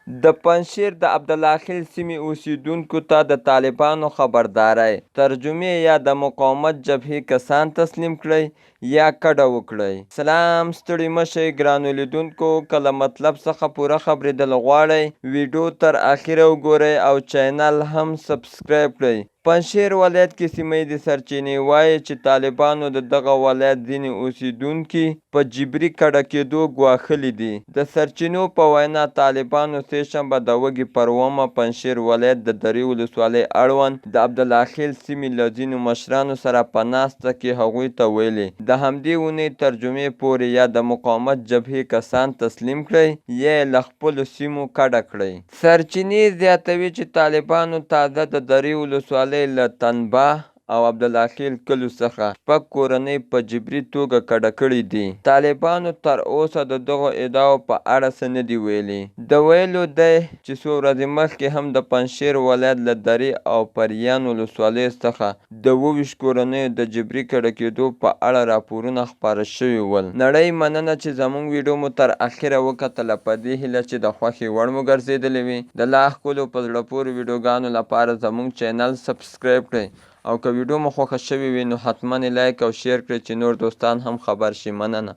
د پنجشیر د عبدالله خیل سیمې اوسیدونکو ته د طالبانو خبرداری، ترجمې یا د مقاومت جبهې کسان تسلیم کړئ یا کډه وکړئ. سلام، ستړي مشئ ګرانو لیدونکو. که له مطلب څخه پوره خبرېدل غواړئ ویډیو تر اخره وګورئ او چینل هم سبسکرایب کړئ. پنجشیر ولایت کې سیمه ییزې سرچینې وایي چې طالبانو د دغه ولایت ځینې اوسیدونکي په جبري کډه کېدو ګواښلي دي. د سرچینو په وینا طالبانو سه شنبه د وږي پر اوومه پنجشیر ولایت د درې ولسوالۍ اړوند د عبدالله خیل سیمې له ځینو مشرانو سره په ناسته کې هغوی ته ویلي د همدې اونۍ ترجمې پورې یا د مقاومت جبهې کسان تسلیم کړئ یا یې له خپلو سیمو کډه کړئ. سرچینې زیاتوي چې طالبانو تازه د درې ولسوالۍ له تنباه او عبدالله خیل کلیو څخه 6 کورنۍ په جبري توګه کډه کړي دي. طالبانو تر اوسه د دغو ادعاو په اړه څه نه دي ویلي. د ویلو دی چې څو ورځې مخکې هم د پنجشیر ولایت له درې او پریان ولسوالیو څخه د 27 کورنیو د جبري کډه کېدو په اړه راپورونه خپاره شوي ول. نړۍ مننه چې زموږ ویډیو مو تر اخره وکتله. په دې هیله چې د خوښې وړ مو ګرځېدلې وي. د لا ښکلو په زړه پورې ویډیوګانو لپاره زموږ چینل سبسکرایب کړئ او که ویډیو مو خوښه شوې وي نو حتما یې لایک او شیر کړئ چې نور دوستان هم خبر شي. مننه.